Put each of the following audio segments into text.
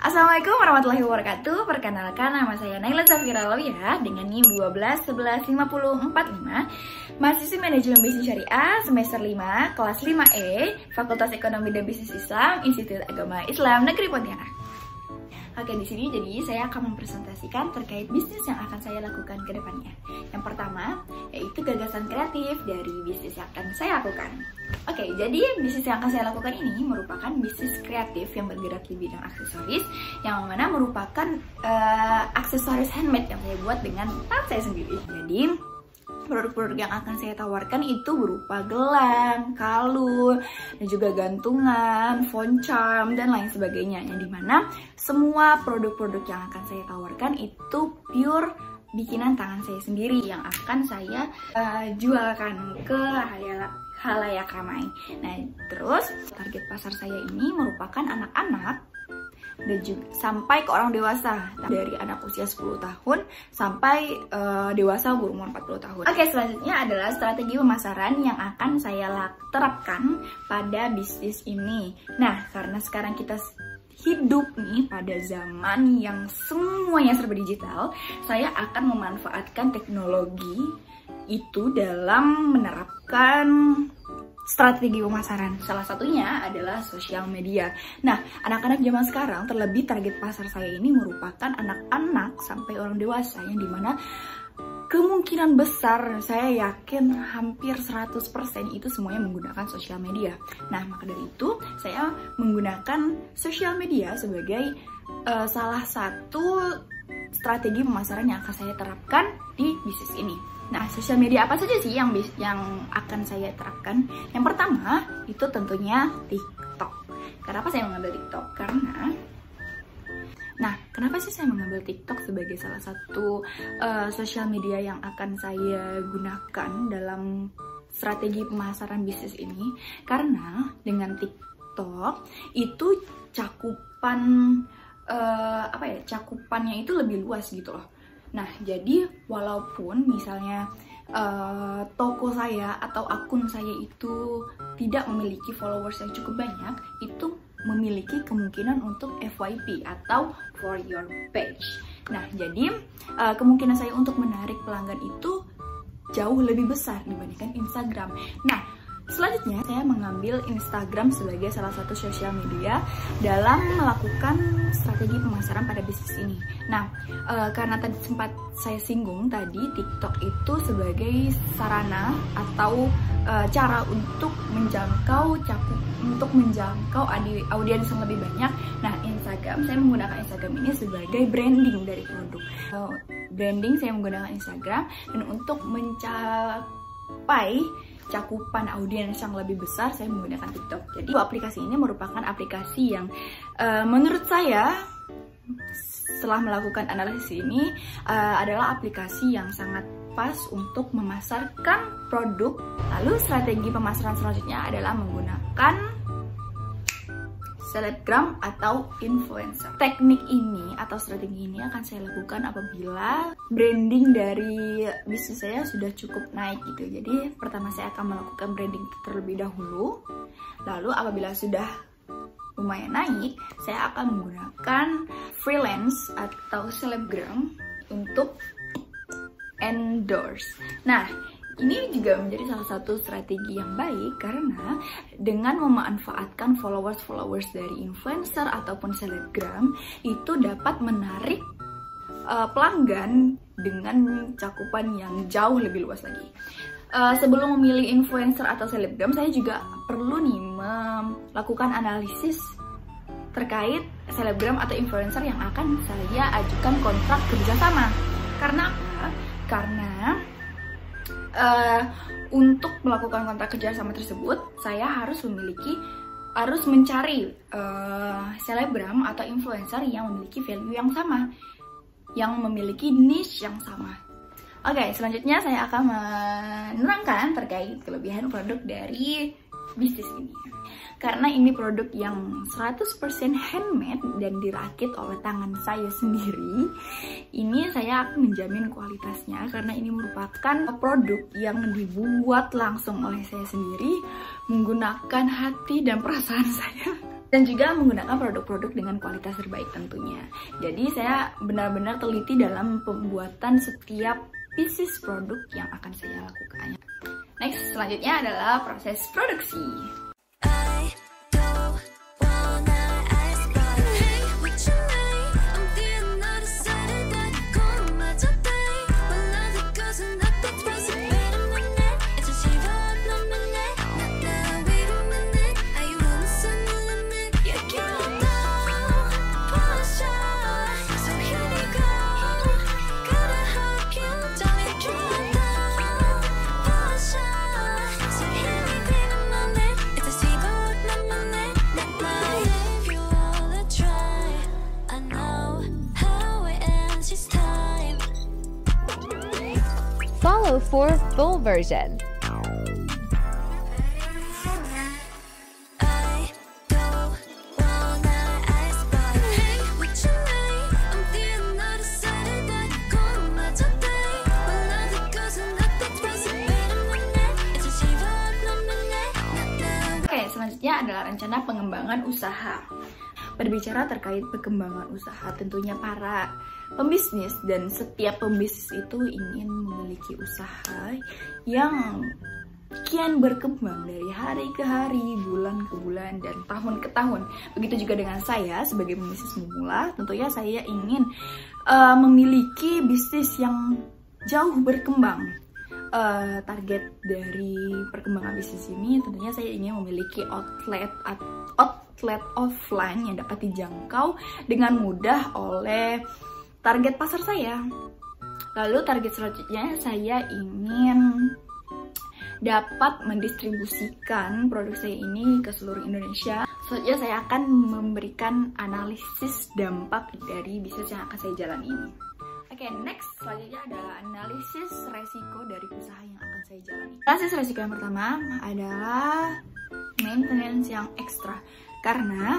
Assalamualaikum warahmatullahi wabarakatuh. Perkenalkan, nama saya Naila Zafira Lawiyah dengan NIM 12115045, mahasiswi manajemen bisnis syariah semester 5 kelas 5E, Fakultas Ekonomi dan Bisnis Islam, Institut Agama Islam Negeri Pontianak. Oke, di sini jadi saya akan mempresentasikan terkait bisnis yang akan saya lakukan ke depannya. Yang pertama, yaitu gagasan kreatif dari bisnis yang akan saya lakukan. Oke, jadi bisnis yang akan saya lakukan ini merupakan bisnis kreatif yang bergerak di bidang aksesoris, yang mana merupakan aksesoris handmade yang saya buat dengan tangan saya sendiri. Jadi produk-produk yang akan saya tawarkan itu berupa gelang, kalung, dan juga gantungan, phone charm, dan lain sebagainya. Yang dimana semua produk-produk yang akan saya tawarkan itu pure bikinan tangan saya sendiri yang akan saya jualkan ke halayak ramai. Nah, terus target pasar saya ini merupakan anak-anak dan juga sampai ke orang dewasa, dari anak usia 10 tahun sampai dewasa berumur 40 tahun. Oke, selanjutnya adalah strategi pemasaran yang akan saya terapkan pada bisnis ini. Nah, karena sekarang kita hidup nih pada zaman yang semuanya serba digital, saya akan memanfaatkan teknologi itu dalam menerapkan strategi pemasaran. Salah satunya adalah sosial media. Nah, anak-anak zaman sekarang, terlebih target pasar saya ini merupakan anak-anak sampai orang dewasa, yang dimana kemungkinan besar, saya yakin hampir 100% itu semuanya menggunakan sosial media. Nah, maka dari itu saya menggunakan sosial media sebagai salah satu strategi pemasaran yang akan saya terapkan di bisnis ini. Nah, sosial media apa saja sih yang akan saya terapkan? Yang pertama, itu tentunya TikTok. Kenapa saya mengambil TikTok? Kenapa sih saya mengambil TikTok sebagai salah satu sosial media yang akan saya gunakan dalam strategi pemasaran bisnis ini? Karena dengan TikTok itu cakupannya itu lebih luas gitu loh. Nah, jadi walaupun misalnya toko saya atau akun saya itu tidak memiliki followers yang cukup banyak, itu memiliki kemungkinan untuk FYP atau for your page. Nah, jadi kemungkinan saya untuk menarik pelanggan itu jauh lebih besar dibandingkan Instagram. Nah, selanjutnya saya mengambil Instagram sebagai salah satu sosial media dalam melakukan strategi pemasaran pada bisnis ini. Nah, karena tadi sempat saya singgung tadi, TikTok itu sebagai sarana atau cara untuk menjangkau audiens yang lebih banyak. Nah, Instagram, saya menggunakan Instagram ini sebagai branding dari produk. Saya menggunakan Instagram dan untuk mencapai cakupan audiens yang lebih besar, saya menggunakan TikTok. Jadi aplikasi ini merupakan aplikasi yang menurut saya, setelah melakukan analisis ini, adalah aplikasi yang sangat pas untuk memasarkan produk. Lalu strategi pemasaran selanjutnya adalah menggunakan selebgram atau influencer. Teknik ini atau strategi ini akan saya lakukan apabila branding dari bisnis saya sudah cukup naik gitu. Jadi pertama saya akan melakukan branding terlebih dahulu. Lalu apabila sudah lumayan naik, saya akan menggunakan freelance atau selebgram untuk endorse. Nah, ini juga menjadi salah satu strategi yang baik karena dengan memanfaatkan followers dari influencer ataupun selebgram itu dapat menarik pelanggan dengan cakupan yang jauh lebih luas lagi. Sebelum memilih influencer atau selebgram, saya juga perlu nih melakukan analisis terkait selebgram atau influencer yang akan saya ajukan kontrak kerjasama. Karena apa? Karena untuk melakukan kontrak kerjasama tersebut, saya harus mencari selebgram atau influencer yang memiliki value yang sama, yang memiliki niche yang sama. Oke, selanjutnya saya akan menerangkan terkait kelebihan produk dari bisnis ini. Karena ini produk yang 100% handmade dan dirakit oleh tangan saya sendiri, ini saya akan menjamin kualitasnya karena ini merupakan produk yang dibuat langsung oleh saya sendiri menggunakan hati dan perasaan saya. dan juga menggunakan produk-produk dengan kualitas terbaik tentunya. Jadi saya benar-benar teliti dalam pembuatan setiap pieces produk yang akan saya lakukan. Next, selanjutnya adalah proses produksi. Follow for full version. Selanjutnya adalah rencana pengembangan usaha. Berbicara terkait pengembangan usaha, tentunya para pembisnis dan setiap pembisnis itu ingin memiliki usaha yang kian berkembang dari hari ke hari, bulan ke bulan, dan tahun ke tahun. Begitu juga dengan saya sebagai pembisnis pemula, tentunya saya ingin memiliki bisnis yang jauh berkembang. Target dari perkembangan bisnis ini tentunya saya ingin memiliki outlet offline yang dapat dijangkau dengan mudah oleh target pasar saya. Lalu target selanjutnya saya ingin dapat mendistribusikan produk saya ini ke seluruh Indonesia. Selanjutnya saya akan memberikan analisis dampak dari bisnis yang akan saya jalani ini. Oke, next selanjutnya adalah analisis resiko dari usaha yang akan saya jalani. Analisis resiko yang pertama adalah maintenance yang ekstra. Karena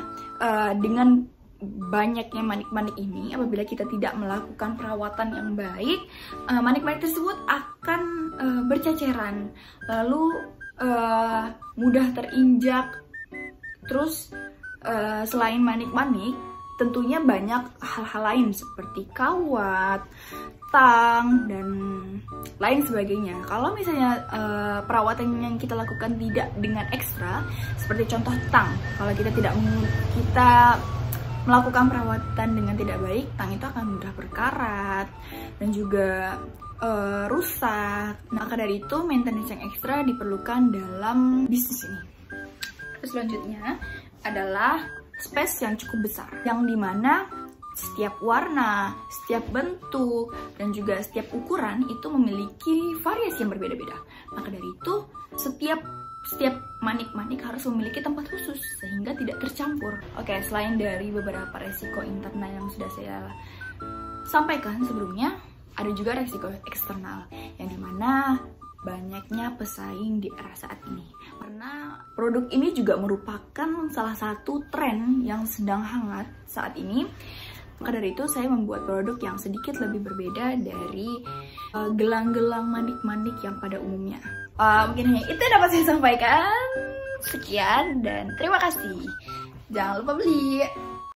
dengan banyaknya manik-manik ini, apabila kita tidak melakukan perawatan yang baik, manik-manik tersebut akan berceceran, lalu mudah terinjak. Terus selain manik-manik, tentunya banyak hal-hal lain seperti kawat, tang, dan lain sebagainya. Kalau misalnya perawatan yang kita lakukan tidak dengan ekstra, seperti contoh tang, kalau kita melakukan perawatan dengan tidak baik, tang itu akan mudah berkarat dan juga rusak. Maka dari itu maintenance yang ekstra diperlukan dalam bisnis ini. Selanjutnya adalah space yang cukup besar, yang dimana setiap warna, setiap bentuk, dan juga setiap ukuran itu memiliki variasi yang berbeda-beda. Maka dari itu setiap manik-manik harus memiliki tempat khusus sehingga tidak tercampur. Oke, selain dari beberapa resiko internal yang sudah saya sampaikan sebelumnya, ada juga resiko eksternal yang dimana banyaknya pesaing di era saat ini. Karena produk ini juga merupakan salah satu tren yang sedang hangat saat ini. Maka dari itu saya membuat produk yang sedikit lebih berbeda dari gelang-gelang manik-manik yang pada umumnya. Mungkin hanya itu yang dapat saya sampaikan. Sekian dan terima kasih. Jangan lupa beli.